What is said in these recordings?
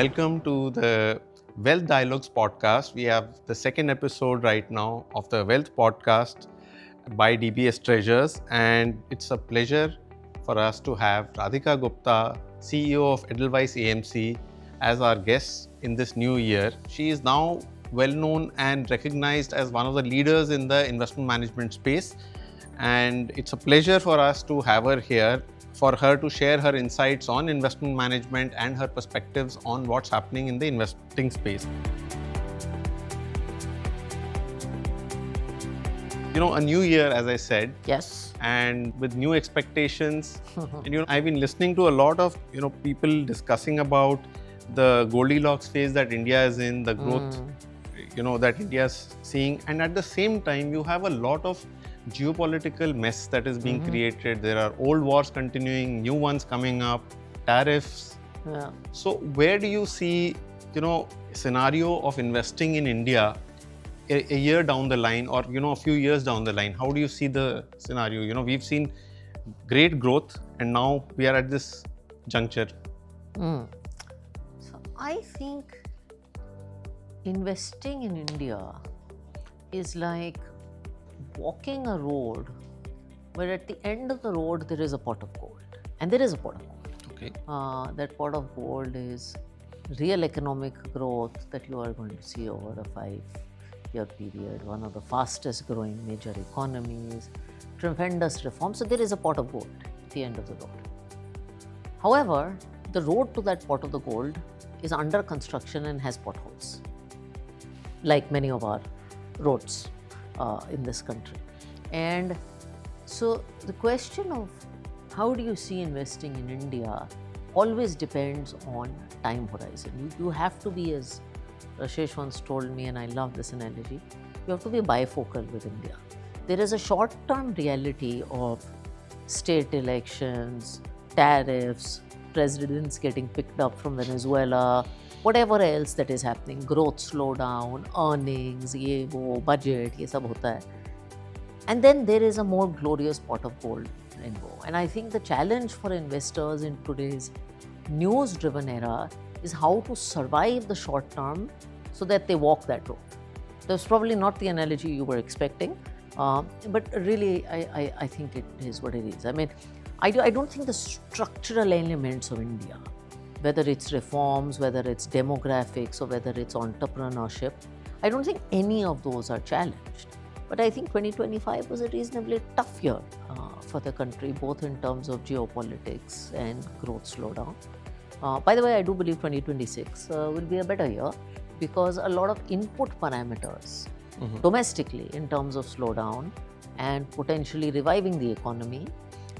welcome to the Wealth Dialogues podcast. We have the second episode right now of the Wealth podcast by DBS Treasures, and it's a pleasure for us to have Radhika Gupta, CEO of Edelweiss AMC, as our guest in this new year. She is now well known and recognized as one of the leaders in the investment management space, and it's a pleasure for us to have her here for her to share her insights on investment management and her perspectives on what's happening in the investing space. A new year, as I said. Yes. And with new expectations. And I've been listening to a lot of people discussing about the Goldilocks phase that India is in, the growth that India is seeing, and at the same time you have a lot of geopolitical mess that is being created. There are old wars continuing, new ones coming up, tariffs. Yeah. So where do you see scenario of investing in India a year down the line, or a few years down the line? How do you see the scenario? We've seen great growth and now we are at this juncture. So I think investing in India is like walking a road where at the end of the road there is a pot of gold. And there is a pot of gold. Okay. That pot of gold is real economic growth that you are going to see over a 5-year period, one of the fastest growing major economies, tremendous reforms. So there is a pot of gold at the end of the road. However, the road to that pot of the gold is under construction and has potholes, like many of our roads in this country. And so the question of how do you see investing in India always depends on time horizon. You have to be, as Rashesh once told me, and I love this analogy, you have to be bifocal with India. There is a short-term reality of state elections, tariffs, presidents getting picked up from Venezuela, whatever else that is happening, growth slowdown, earnings, ye wo, budget, ye sab hota hai. And then there is a more glorious pot of gold rainbow. And I think the challenge for investors in today's news-driven era is how to survive the short term so that they walk that road. That's probably not the analogy you were expecting, but really I think it is what it is. I mean, I don't think the structural elements of India, whether it's reforms, whether it's demographics, or whether it's entrepreneurship, I don't think any of those are challenged. But I think 2025 was a reasonably tough year for the country, both in terms of geopolitics and growth slowdown. By the way, I do believe 2026 will be a better year because a lot of input parameters domestically in terms of slowdown and potentially reviving the economy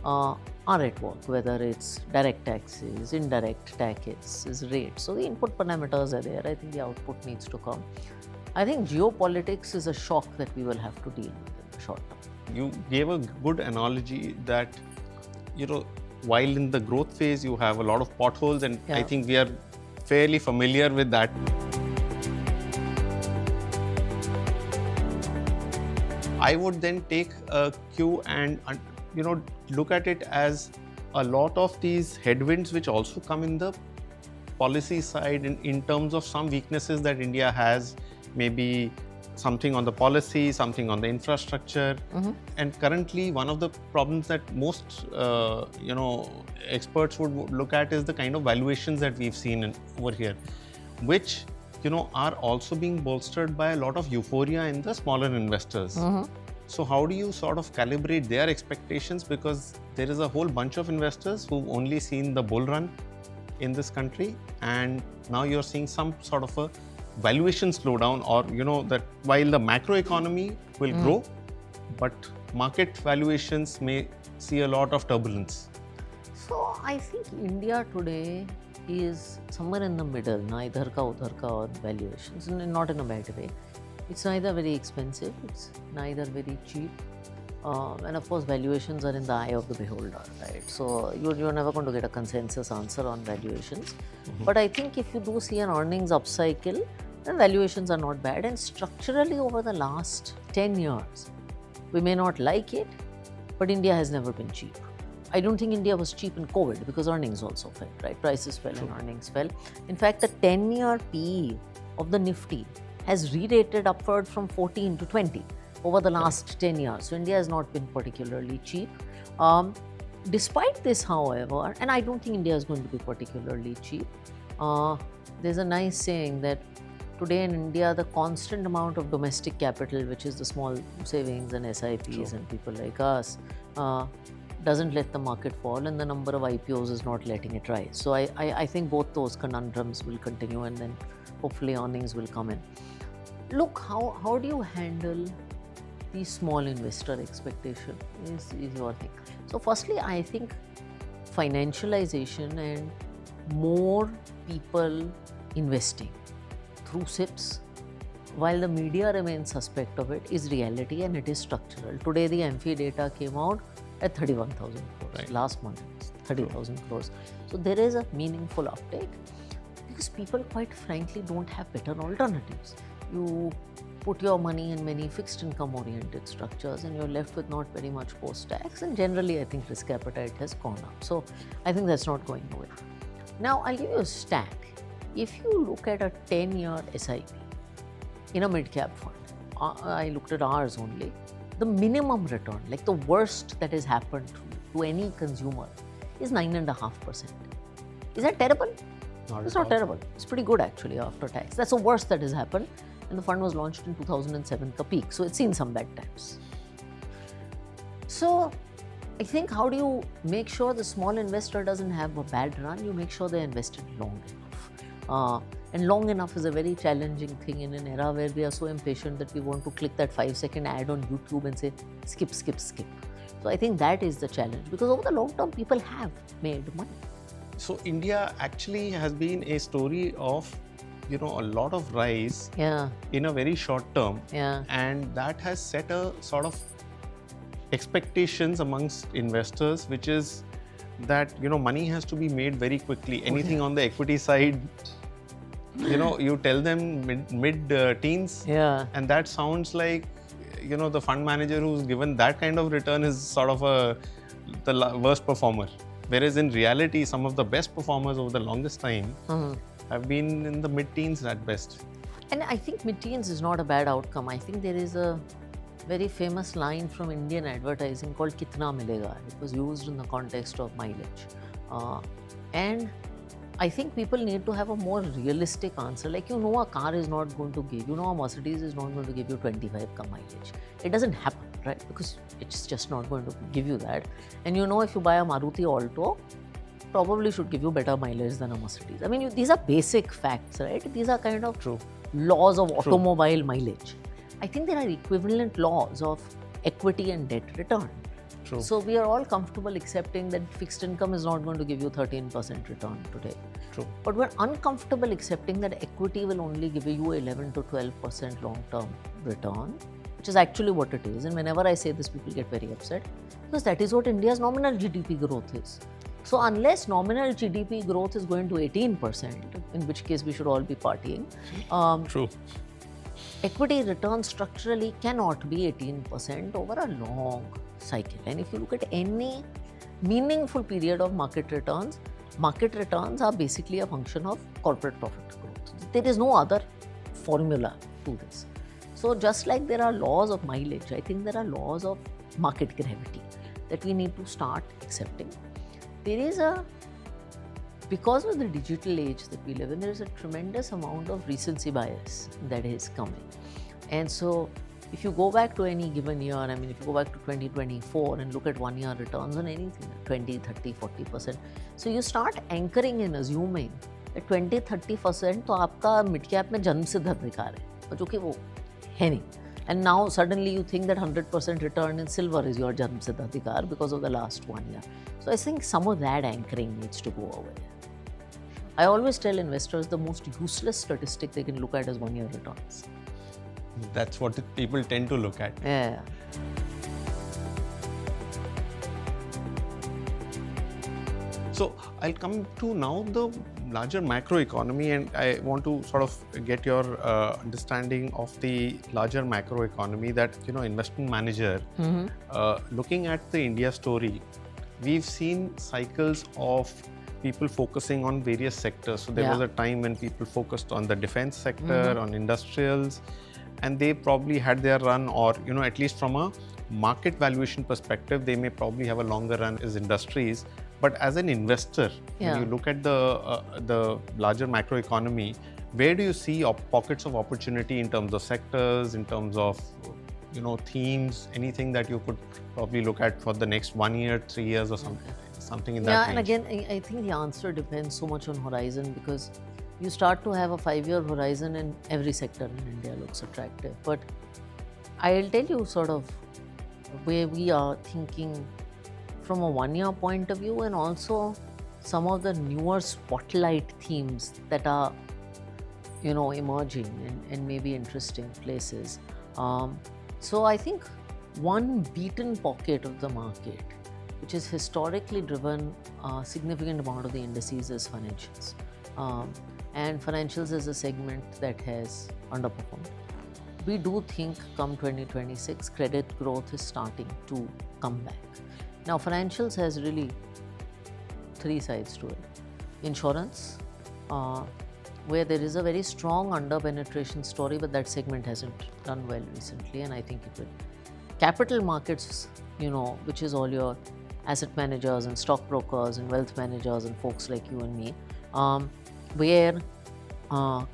are at work, whether it's direct taxes, indirect taxes, rates. So the input parameters are there. I think the output needs to come. I think geopolitics is a shock that we will have to deal with in the short term. You gave a good analogy that, while in the growth phase you have a lot of potholes, and I think we are fairly familiar with that. I would then take a cue and look at it as a lot of these headwinds which also come in the policy side in terms of some weaknesses that India has, maybe something on the policy, something on the infrastructure. And currently one of the problems that most experts would look at is the kind of valuations that we've seen over here, which are also being bolstered by a lot of euphoria in the smaller investors. So how do you sort of calibrate their expectations? Because there is a whole bunch of investors who've only seen the bull run in this country, and now you're seeing some sort of a valuation slowdown, or that while the macro economy will grow, but market valuations may see a lot of turbulence. So I think India today is somewhere in the middle, na idhar ka udhar ka on valuations, not in a bad way. It's neither very expensive, it's neither very cheap. And of course, valuations are in the eye of the beholder, right? So you're never going to get a consensus answer on valuations. But I think if you do see an earnings upcycle, then valuations are not bad. And structurally over the last 10 years, we may not like it, but India has never been cheap. I don't think India was cheap in COVID because earnings also fell, right? Prices fell and earnings fell. In fact, the 10-year PE of the Nifty has re-rated upward from 14 to 20 over the last 10 years. So India has not been particularly cheap. Despite this, however, and I don't think India is going to be particularly cheap, there's a nice saying that today in India, the constant amount of domestic capital, which is the small savings and SIPs and people like us, doesn't let the market fall, and the number of IPOs is not letting it rise. So I think both those conundrums will continue, and then hopefully earnings will come in. Look, how do you handle the small investor expectation is your thing. So firstly, I think financialization and more people investing through SIPs, while the media remains suspect of it, is reality and it is structural. Today the AMFI data came out at 31,000 crores. Right. Last month it was 30,000 crores. So there is a meaningful uptake because people quite frankly don't have better alternatives. You put your money in many fixed income oriented structures and you're left with not very much post tax, and generally I think risk appetite has gone up. So I think that's not going away. Now I'll give you a stat. If you look at a 10-year SIP in a mid-cap fund, I looked at ours only, the minimum return, like the worst that has happened to any consumer, is 9.5%. Is that terrible? It's not terrible. It's pretty good actually after tax. That's the worst that has happened. And the fund was launched in 2007, the peak. So it's seen some bad times. So I think how do you make sure the small investor doesn't have a bad run? You make sure they're invested long enough. And long enough is a very challenging thing in an era where we are so impatient that we want to click that 5-second ad on YouTube and say, skip, skip, skip. So I think that is the challenge, because over the long term, people have made money. So India actually has been a story of, a lot of rise in a very short term. And that has set a sort of expectations amongst investors, which is that, money has to be made very quickly. Anything on the equity side, you tell them mid-teens, and that sounds like, the fund manager who's given that kind of return is sort of the worst performer. Whereas in reality, some of the best performers over the longest time have been in the mid-teens at best. And I think mid-teens is not a bad outcome. I think there is a very famous line from Indian advertising called Kitna Milega. It was used in the context of mileage. And I think people need to have a more realistic answer. Like, a car is not going to give, a Mercedes is not going to give you 25 ka mileage. It doesn't happen, right? Because it's just not going to give you that. And if you buy a Maruti Alto, probably should give you better mileage than a Mercedes. I mean, these are basic facts, right? These are kind of laws of automobile mileage. I think there are equivalent laws of equity and debt return. So we are all comfortable accepting that fixed income is not going to give you 13% return today. But we're uncomfortable accepting that equity will only give you 11 to 12% long-term return, which is actually what it is. And whenever I say this, people get very upset because that is what India's nominal GDP growth is. So unless nominal GDP growth is going to 18%, in which case we should all be partying, equity return structurally cannot be 18% over a long cycle. And if you look at any meaningful period of market returns are basically a function of corporate profit growth. There is no other formula to this. So just like there are laws of mileage, I think there are laws of market gravity that we need to start accepting. Because of the digital age that we live in, there is a tremendous amount of recency bias that is coming. And so if you go back to any given year, if you go back to 2024 and look at 1 year returns on anything, 20, 30, 40%. So you start anchoring and assuming that 20-30% तो आपका mid cap में जन्म सिद्ध अधिकार है, जो कि वो है नहीं. And now suddenly you think that 100% return in silver is your Janam Siddha Adhikar because of the last 1 year. So I think some of that anchoring needs to go away. I always tell investors the most useless statistic they can look at is 1 year returns. That's what people tend to look at. Yeah. So I'll come to now the larger macro economy, and I want to sort of get your understanding of the larger macro economy that, investment manager, looking at the India story, we've seen cycles of people focusing on various sectors. So there was a time when people focused on the defense sector, on industrials, and they probably had their run, or at least from a market valuation perspective, they may probably have a longer run as industries. But as an investor, when you look at the larger macroeconomy, where do you see pockets of opportunity in terms of sectors, in terms of themes, anything that you could probably look at for the next 1 year, 3 years, or something in that range? And again, I think the answer depends so much on horizon, because you start to have a 5-year horizon and every sector in India looks attractive. But I'll tell you sort of where we are thinking from a 1-year point of view, and also some of the newer spotlight themes that are emerging and maybe interesting places. So I think one beaten pocket of the market, which has historically driven a significant amount of the indices, is financials. And financials is a segment that has underperformed. We do think come 2026, credit growth is starting to come back. Now, financials has really 3 sides to it. Insurance, where there is a very strong under-penetration story, but that segment hasn't done well recently, and I think it will. Capital markets, which is all your asset managers and stockbrokers and wealth managers and folks like you and me, where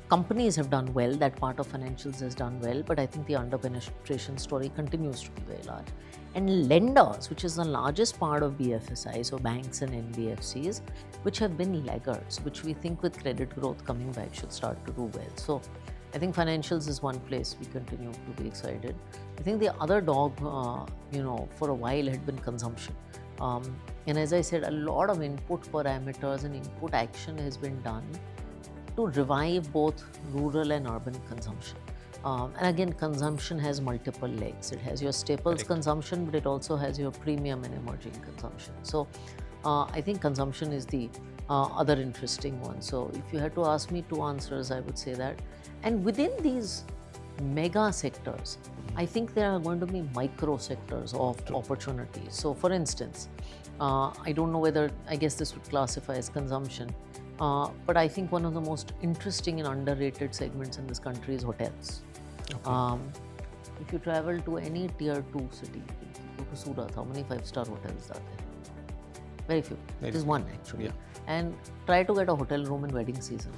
companies have done well, that part of financials has done well, but I think the under-penetration story continues to be very large. And lenders, which is the largest part of BFSI, so banks and NBFCs, which have been laggards, which we think with credit growth coming back should start to do well. So I think financials is one place we continue to be excited. I think the other dog, for a while had been consumption. And as I said, a lot of input parameters and input action has been done to revive both rural and urban consumption. And again, consumption has multiple legs. It has your staples consumption, but it also has your premium and emerging consumption. So I think consumption is the other interesting one. So if you had to ask me 2 answers, I would say that. And within these mega sectors, I think there are going to be micro sectors of opportunities. So for instance, I don't know whether, I guess this would classify as consumption, but I think one of the most interesting and underrated segments in this country is hotels. Okay. If you travel to any tier 2 city, go to Surat, how many 5-star hotels are there? Very few. There's one actually. Yeah. And try to get a hotel room in wedding season.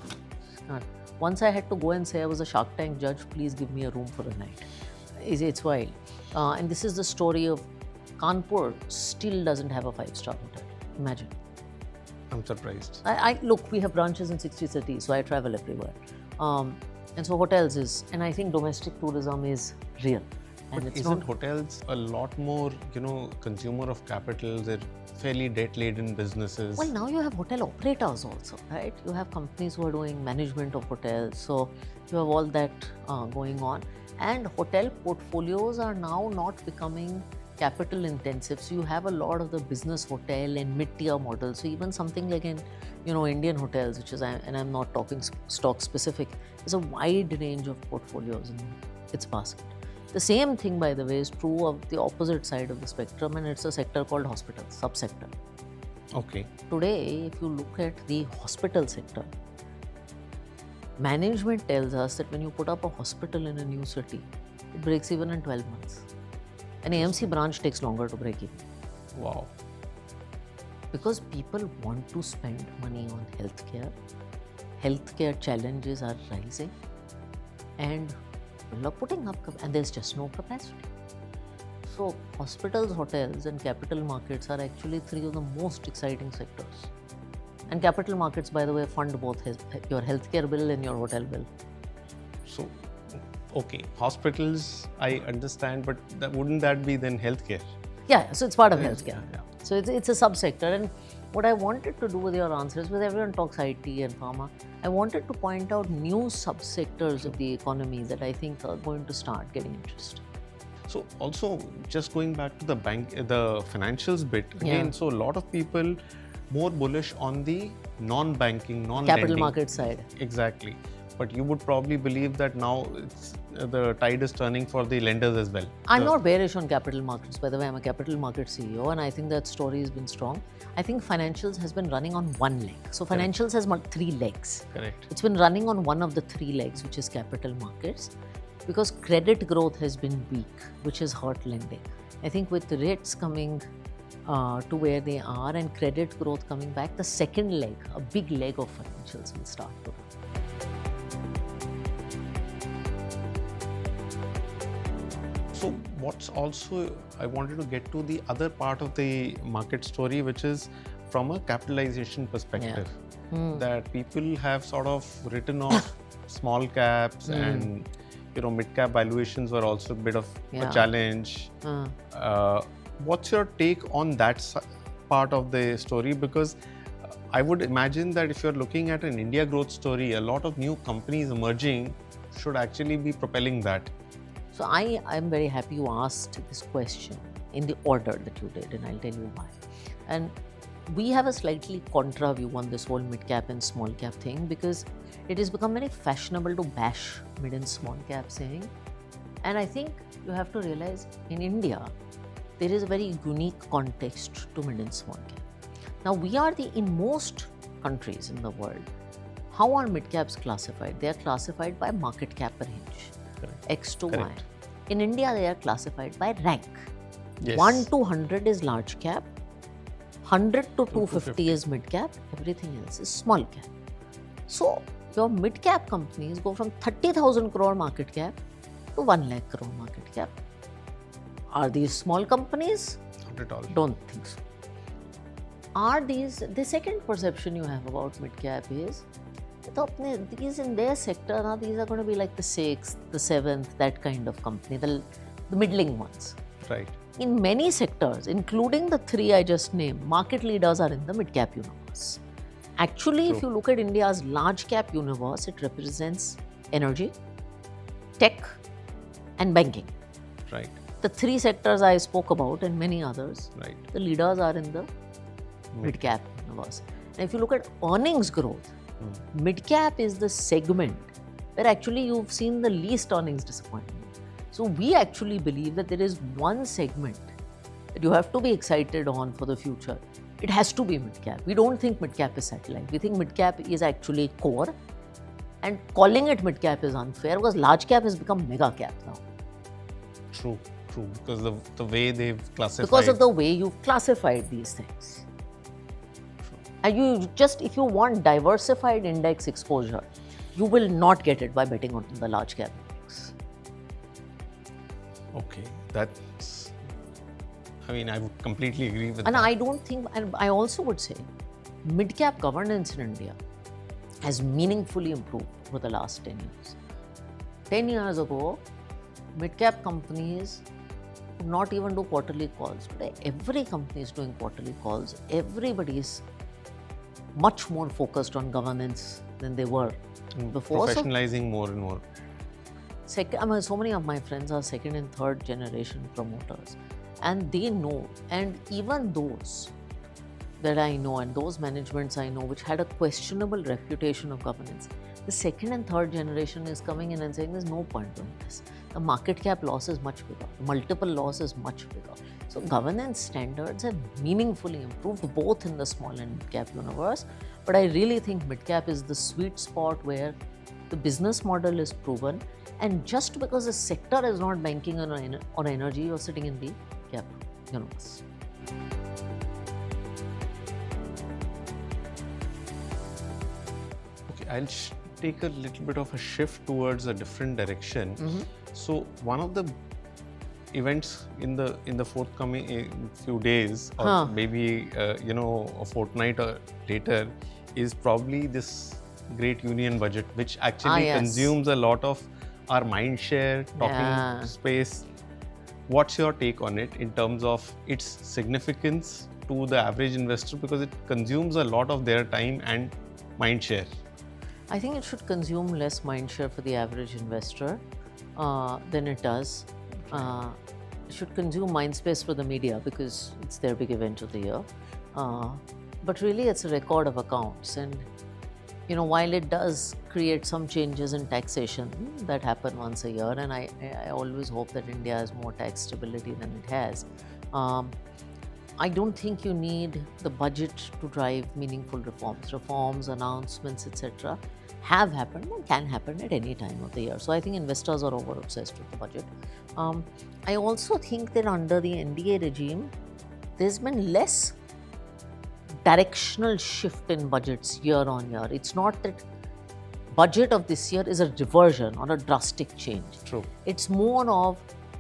Once I had to go and say I was a Shark Tank judge, please give me a room for a night. It's wild. And this is the story of Kanpur still doesn't have a 5-star hotel. Imagine. I'm surprised. Look, we have branches in 60 cities, so I travel everywhere. And so hotels is, and I think domestic tourism is real. And but isn't hotels a lot more, consumer of capital? They're fairly debt-laden businesses. Well, now you have hotel operators also, right? You have companies who are doing management of hotels. So you have all that going on. And hotel portfolios are now not becoming capital intensive. So you have a lot of the business hotel and mid-tier models. So even something like in, Indian hotels, which is, and I'm not talking stock specific, there's a wide range of portfolios in its basket. The same thing, by the way, is true of the opposite side of the spectrum, and it's a sector called hospitals, subsector. Okay. Today, if you look at the hospital sector, management tells us that when you put up a hospital in a new city, it breaks even in 12 months. An AMC branch takes longer to break even. Wow. Because people want to spend money on healthcare. Healthcare challenges are rising, and people are putting up, and there's just no capacity. So hospitals, hotels, and capital markets are actually 3 of the most exciting sectors. And capital markets, by the way, fund both your healthcare bill and your hotel bill. So, okay, hospitals, I understand, but wouldn't that be then healthcare? Yeah, so it's part of healthcare. Yeah. So it's a subsector. And what I wanted to do with your answers, because everyone talks IT and pharma, I wanted to point out new subsectors of the economy that I think are going to start getting interest. So also, just going back to the financials bit again, so a lot of people more bullish on the non-banking, non-lending. Capital market side. Exactly. But you would probably believe that now the tide is turning for the lenders as well. I'm not bearish on capital markets. By the way, I'm a capital market CEO, and I think that story has been strong. I think financials has been running on one leg. So financials has three legs. Correct. It's been running on one of the three legs, which is capital markets, because credit growth has been weak, which has hurt lending. I think with the rates coming to where they are and credit growth coming back, the second leg, a big leg of financials will start to run. So what's also, I wanted to get to the other part of the market story, which is from a capitalization perspective. That people have sort of written off small caps and mid cap valuations were also a bit of a challenge. What's your take on that part of the story? Because I would imagine that if you're looking at an India growth story, a lot of new companies emerging should actually be propelling that. So I'm very happy you asked this question in the order that you did, and I'll tell you why. And we have a slightly contra view on this whole mid-cap and small-cap thing, because it has become very fashionable to bash mid and small-cap saying. And I think you have to realize in India, there is a very unique context to mid and small-cap. Now, in most countries in the world, how are mid-caps classified? They are classified by market cap range. Correct. X to Correct. Y. In India, they are classified by rank. Yes. 1 to 100 is large cap, 100 to 250 is mid cap, everything else is small cap. So, your mid cap companies go from 30,000 crore market cap to 1 lakh crore market cap. Are these small companies? Not at all. Don't think so. The second perception you have about mid cap is, these in their sector, these are going to be like the 6th, the 7th, that kind of company, the middling ones. Right. In many sectors, including the three I just named, market leaders are in the mid-cap universe. Actually, if you look at India's large-cap universe, it represents energy, tech, and banking. Right. The three sectors I spoke about and many others, Right. the leaders are in the mid-cap universe. And if you look at earnings growth, mid-cap is the segment where actually you've seen the least earnings disappointment. So we actually believe that there is one segment that you have to be excited on for the future. It has to be mid-cap. We don't think mid-cap is satellite. We think mid-cap is actually core. And calling it mid-cap is unfair because large cap has become mega-cap now. True. Because the way they've classified. Because of the way you've classified these things. And if you want diversified index exposure, you will not get it by betting on the large cap index. Okay, I would completely agree with that. And I don't think, and I also would say, mid-cap governance in India has meaningfully improved over the last 10 years. 10 years ago, mid-cap companies would not even do quarterly calls. Today, every company is doing quarterly calls. Everybody is much more focused on governance than they were before. Professionalizing more and more. So many of my friends are second and third generation promoters, and they know, and even those that I know and those managements I know which had a questionable reputation of governance, the second and third generation is coming in and saying there's no point doing this. The market cap loss is much bigger, the multiple loss is much bigger. So governance standards have meaningfully improved both in the small and mid-cap universe, but I really think mid-cap is the sweet spot where the business model is proven, and just because the sector is not banking on energy, you're sitting in the cap universe. Okay, I'll take a little bit of a shift towards a different direction. So one of the events in the forthcoming few days, or maybe a fortnight or later, is probably this great union budget, which actually consumes a lot of our mind share, talking space. What's your take on it in terms of its significance to the average investor, because it consumes a lot of their time and mind share? I think it should consume less mind share for the average investor than it does. It should consume mind space for the media because it's their big event of the year. But really, it's a record of accounts. And while it does create some changes in taxation that happen once a year, and I always hope that India has more tax stability than it has, I don't think you need the budget to drive meaningful reforms. Reforms, announcements, etc. have happened and can happen at any time of the year. So I think investors are over obsessed with the budget. I also think that under the NDA regime, there's been less directional shift in budgets year on year. It's not that budget of this year is a reversion or a drastic change. True. It's more of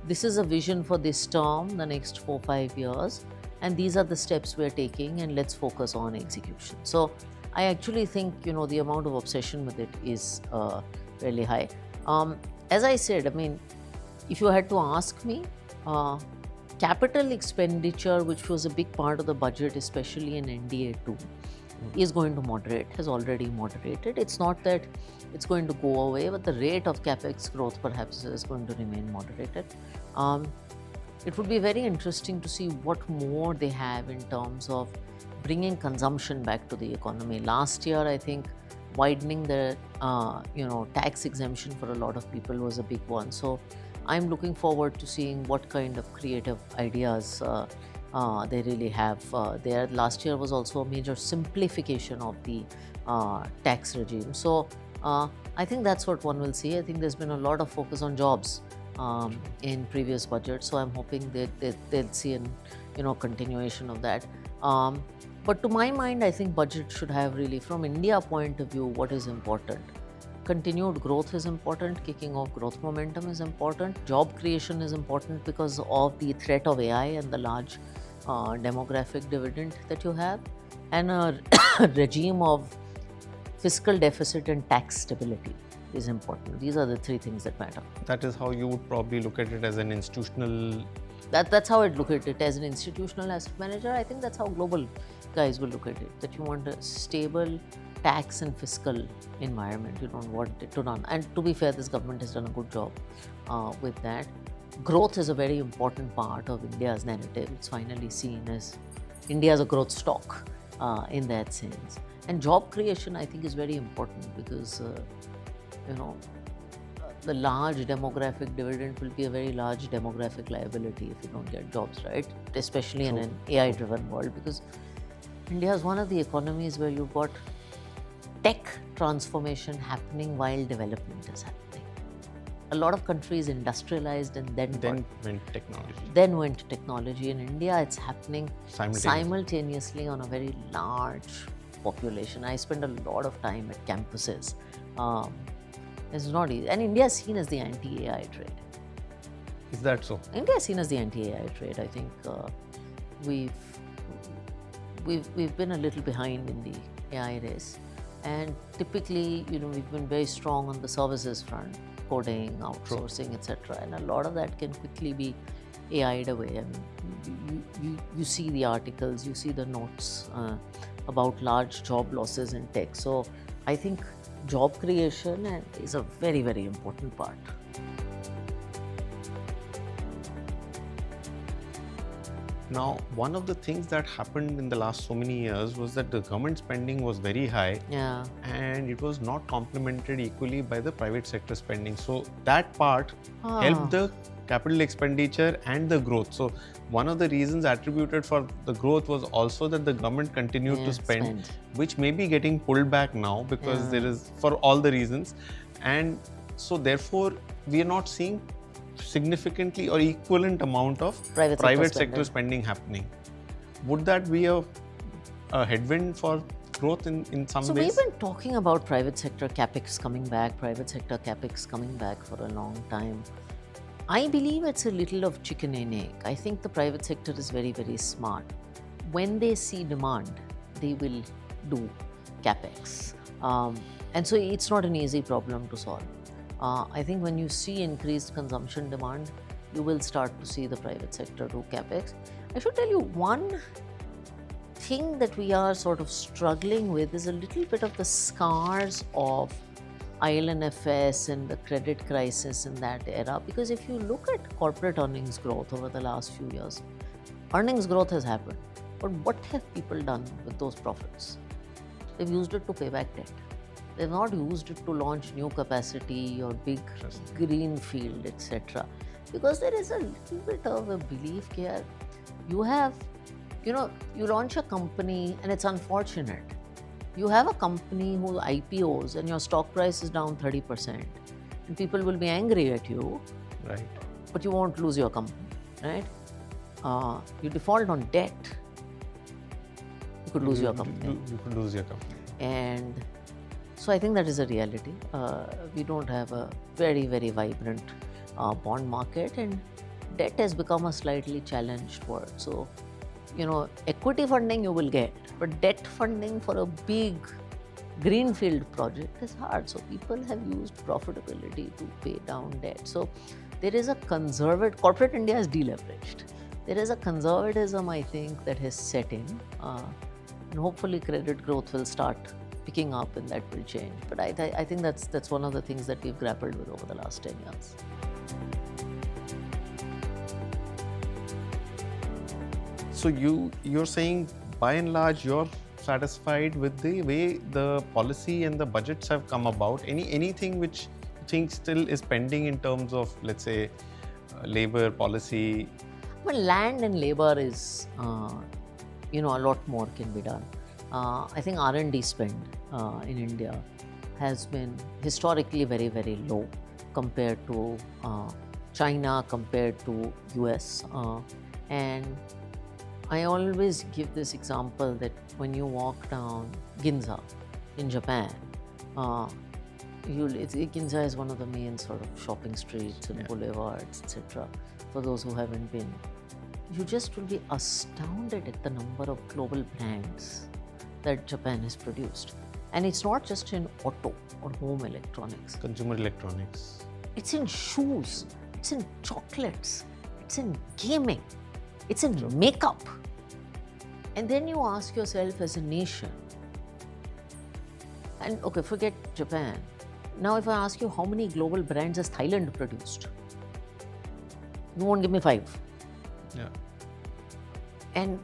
this is a vision for this term, the next 4-5 years, and these are the steps we're taking, and let's focus on execution. So I actually think the amount of obsession with it is really high. As I said, I mean, if you had to ask me, capital expenditure, which was a big part of the budget, especially in NDA 2, is going to moderate, has already moderated. It's not that it's going to go away, but the rate of capex growth perhaps is going to remain moderated. It would be very interesting to see what more they have in terms of bringing consumption back to the economy. Last year, I think widening the tax exemption for a lot of people was a big one. So I'm looking forward to seeing what kind of creative ideas they really have there. Last year was also a major simplification of the tax regime. So I think that's what one will see. I think there's been a lot of focus on jobs in previous budgets. So I'm hoping that they'll see a continuation of that. But to my mind, I think budget should have really, from India point of view, what is important. Continued growth is important, kicking off growth momentum is important, job creation is important because of the threat of AI and the large demographic dividend that you have, and a regime of fiscal deficit and tax stability is important. These are the three things that matter. That is how you would probably look at it as an institutional. That's how I'd look at it as an institutional asset manager. I think that's how global guys will look at it, that you want a stable tax and fiscal environment. You don't want it to run. And to be fair, this government has done a good job with that. Growth is a very important part of India's narrative. It's finally seen as India as a growth stock in that sense. And job creation, I think, is very important because, the large demographic dividend will be a very large demographic liability if you don't get jobs, right? Especially in an AI-driven world, because India is one of the economies where you've got tech transformation happening while development is happening. A lot of countries industrialized and then went technology. Then went to technology. In India, it's happening simultaneously on a very large population. I spend a lot of time at campuses. It's not easy. And India is seen as the anti-AI trade. Is that so? India is seen as the anti-AI trade. I think we've been a little behind in the AI race. And typically, we've been very strong on the services front, coding, outsourcing, etc. And a lot of that can quickly be AI'd away. I mean, you see the articles, you see the notes about large job losses in tech. So I think job creation is a very, very important part. Now, one of the things that happened in the last so many years was that the government spending was very high, and it was not complemented equally by the private sector spending. So that part helped the capital expenditure and the growth. So one of the reasons attributed for the growth was also that the government continued to spend, which may be getting pulled back now because there is, for all the reasons. And so therefore, we are not seeing significantly or equivalent amount of private sector spending happening. Would that be a headwind for growth in some ways? So we've been talking about private sector capex coming back for a long time. I believe it's a little of chicken and egg. I think the private sector is very, very smart. When they see demand, they will do capex. And so it's not an easy problem to solve. I think when you see increased consumption demand, you will start to see the private sector do capex. I should tell you one thing that we are sort of struggling with is a little bit of the scars of IL&FS and the credit crisis in that era. Because if you look at corporate earnings growth over the last few years, earnings growth has happened. But what have people done with those profits? They've used it to pay back debt. They've not used it to launch new capacity or big green field, etc. Because there is a little bit of a belief here. You have, you launch a company and it's unfortunate. You have a company who IPOs and your stock price is down 30%, and people will be angry at you, Right. but you won't lose your company, right? You default on debt, you could lose your company. You could lose your company. And so I think that is a reality. We don't have a very, very vibrant bond market, and debt has become a slightly challenged word. So, equity funding you will get, but debt funding for a big greenfield project is hard. So people have used profitability to pay down debt. So there is a corporate India is deleveraged. There is a conservatism, I think, that has set in, and hopefully credit growth will start picking up and that will change. But I think that's one of the things that we've grappled with over the last 10 years. So you're saying by and large you're satisfied with the way the policy and the budgets have come about. Anything which you think still is pending in terms of, let's say, labor policy? Well, land and labor is, a lot more can be done. I think R&D spend in India has been historically very, very low compared to China, compared to US. And I always give this example that when you walk down Ginza in Japan, Ginza is one of the main sort of shopping streets and boulevards, etc. For those who haven't been, you just will be astounded at the number of global brands that Japan has produced. And it's not just in auto or home electronics. Consumer electronics. It's in shoes, it's in chocolates, it's in gaming, it's in makeup. And then you ask yourself as a nation, and okay, forget Japan. Now if I ask you how many global brands has Thailand produced, you won't give me 5. Yeah. And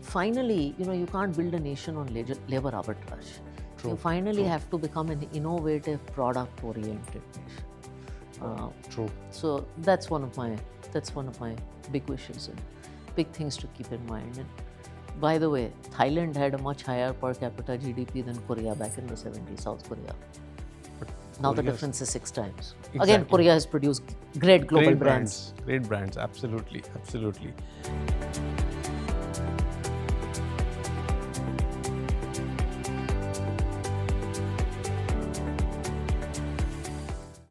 finally, you can't build a nation on labor arbitrage. True. You finally have to become an innovative, product-oriented nation. True. So that's one of my big wishes and big things to keep in mind. And by the way, Thailand had a much higher per capita GDP than Korea back in the 70s, South Korea. But Now the Korea's- difference is 6 times. Exactly. Again, Korea has produced great global brands. Great brands, absolutely, absolutely.